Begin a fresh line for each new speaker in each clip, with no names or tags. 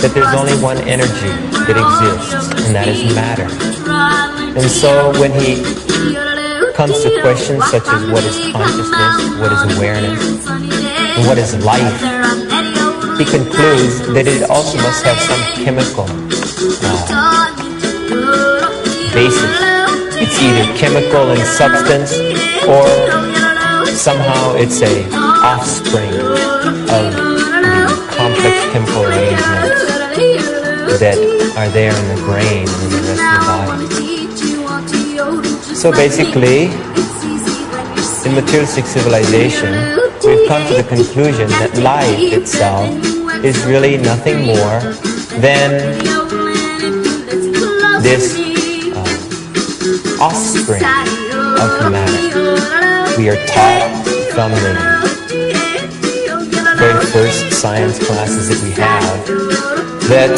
that there's only one energy that exists, and that is matter. And so when he comes to questions such as what is consciousness, what is awareness, and what is life, he concludes that it also must have some chemical basis. It's either chemical in substance, or somehow it's a offspring of the complex chemical arrangements that are there in the brain and in the rest of the body. So basically, in materialistic civilization, we've come to the conclusion that life itself is really nothing more than this offspring of matter. We are taught from the very first science classes that we have that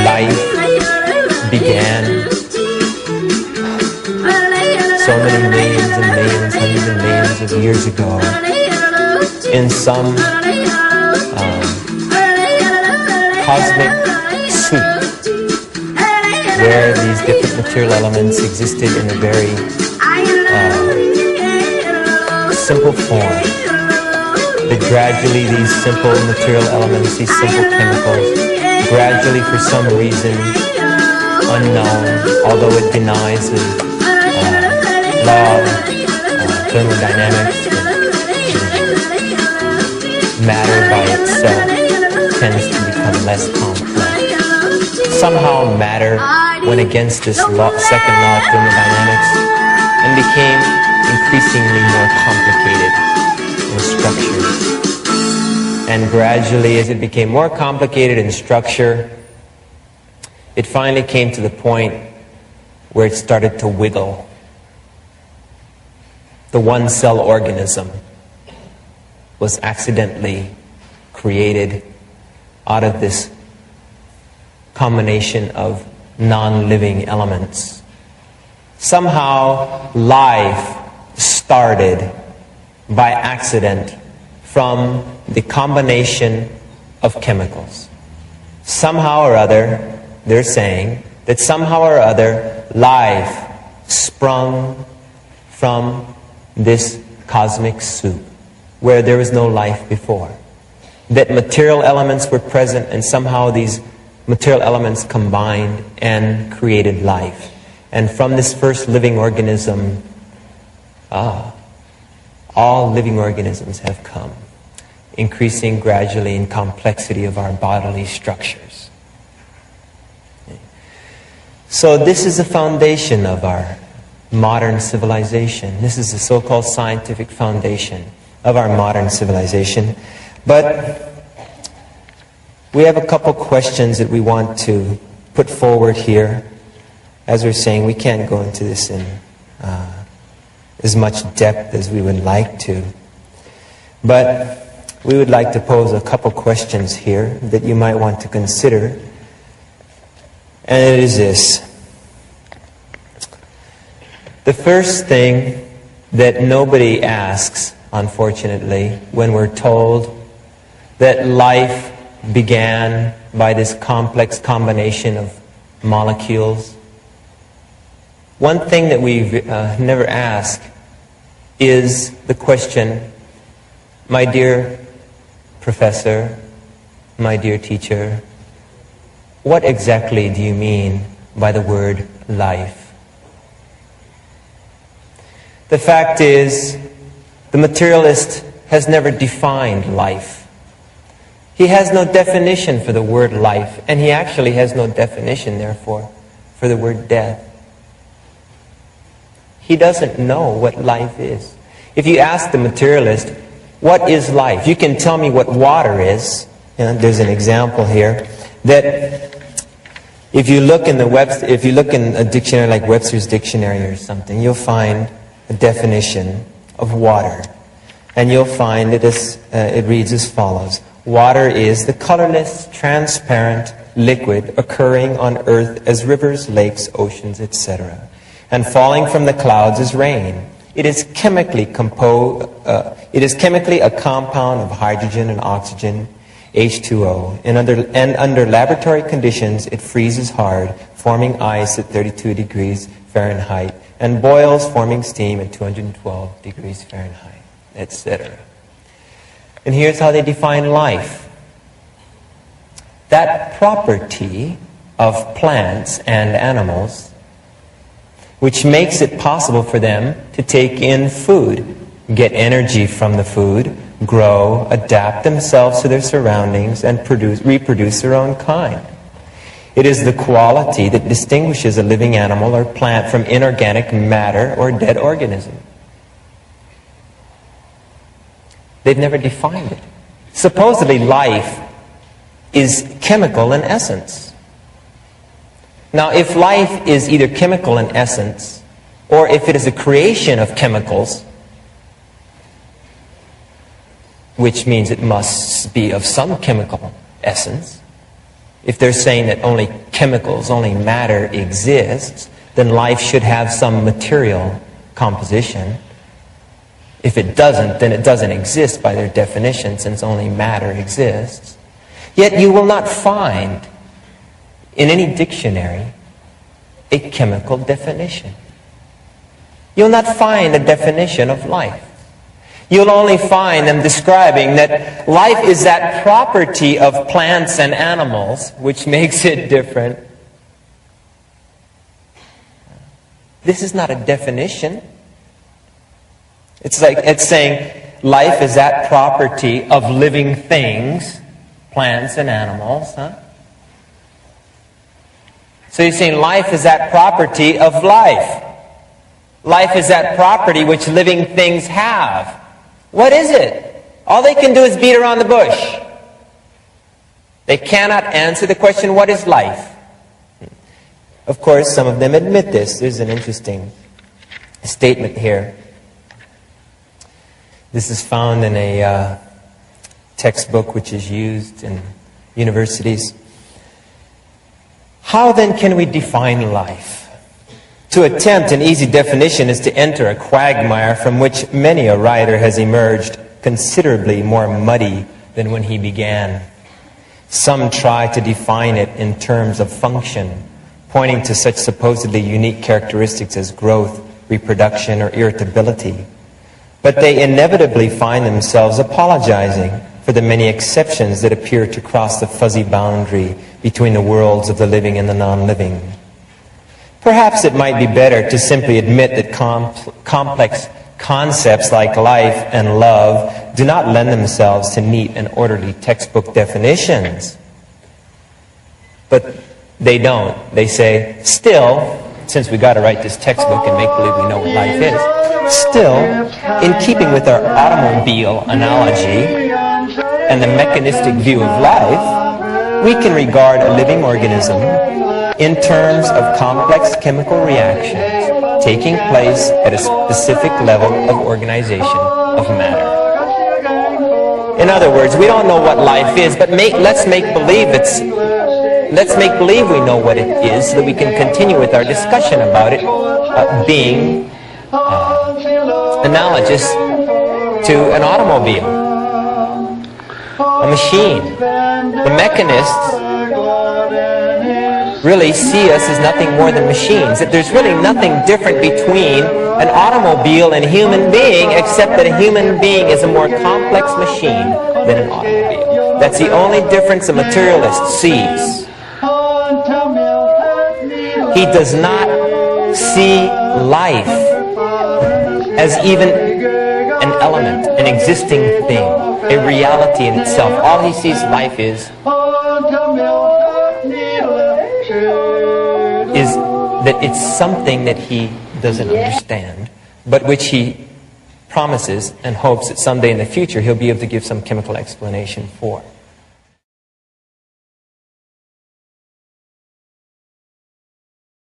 life began so many millions and millions, hundreds of millions of years ago in some cosmic soup where these different material elements existed in a very simple form. That gradually these simple material elements, these simple chemicals, gradually for some reason unknown, although it denies the law of thermodynamics, matter by itself tends to become less complex. Somehow matter went against this second law of thermodynamics and became increasingly more complicated in structure. And gradually, as it became more complicated in structure, it finally came to the point where it started to wiggle. The one-cell organism was accidentally created out of this combination of non-living elements. Somehow, life started by accident from the combination of chemicals. Somehow or other, they're saying that somehow or other, life sprung from this cosmic soup where there was no life before. That material elements were present, and somehow these material elements combined and created life. And from this first living organism, all living organisms have come, increasing gradually in complexity of our bodily structures. So this is the foundation of our modern civilization. This is the so-called scientific foundation of our modern civilization. But we have a couple questions that we want to put forward here. As we're saying, we can't go into this in as much depth as we would like to. But we would like to pose a couple questions here that you might want to consider. And it is this. The first thing that nobody asks, unfortunately, when we're told that life began by this complex combination of molecules, one thing that we've never asked is the question, my dear professor, my dear teacher, what exactly do you mean by the word life? The fact is, the materialist has never defined life. He has no definition for the word life, and he actually has no definition, therefore, for the word death. He doesn't know what life is. If you ask the materialist, what is life? You can tell me what water is. You know, there's an example here that if you look in a dictionary like Webster's Dictionary or something, you'll find a definition of water, and you'll find it reads as follows: water is the colorless, transparent liquid occurring on earth as rivers, lakes, oceans, etc., and falling from the clouds as rain. It is chemically a compound of hydrogen and oxygen. H2O. And under laboratory conditions, it freezes hard, forming ice at 32 degrees Fahrenheit, and boils, forming steam at 212 degrees Fahrenheit, etc. And here's how they define life. That property of plants and animals which makes it possible for them to take in food, get energy from the food, grow, adapt themselves to their surroundings, and reproduce their own kind. It is the quality that distinguishes a living animal or plant from inorganic matter or dead organism. They've never defined it. Supposedly life is chemical in essence. Now, if life is either chemical in essence, or if it is a creation of chemicals, which means it must be of some chemical essence, if they're saying that only chemicals, only matter exists, then life should have some material composition. If it doesn't, then it doesn't exist by their definition, since only matter exists. Yet you will not find in any dictionary a chemical definition. You'll not find a definition of life. You'll only find them describing that life is that property of plants and animals which makes it different. This is not a definition. It's like it's saying life is that property of living things, plants and animals, huh? So you're saying life is that property of life. Life is that property which living things have. What is it? All they can do is beat around the bush. They cannot answer the question, what is life? Of course, some of them admit this. There's an interesting statement here. This is found in a textbook which is used in universities. How then can we define life? To attempt an easy definition is to enter a quagmire from which many a writer has emerged considerably more muddy than when he began. Some try to define it in terms of function, pointing to such supposedly unique characteristics as growth, reproduction, or irritability. But they inevitably find themselves apologizing for the many exceptions that appear to cross the fuzzy boundary between the worlds of the living and the non-living. Perhaps it might be better to simply admit that complex concepts like life and love do not lend themselves to neat and orderly textbook definitions. But they don't. They say, still, since we got to write this textbook and make believe we know what life is, still, in keeping with our automobile analogy and the mechanistic view of life, we can regard a living organism in terms of complex chemical reactions taking place at a specific level of organization of matter. In other words, we don't know what life is, but let's make believe we know what it is so that we can continue with our discussion about it being analogous to an automobile, a machine. The mechanists really see us as nothing more than machines. That there's really nothing different between an automobile and a human being, except that a human being is a more complex machine than an automobile. That's the only difference a materialist sees. He does not see life as even an element, an existing thing, a reality in itself. All he sees life is that it's something that he doesn't understand, but which he promises and hopes that someday in the future he'll be able to give some chemical explanation for.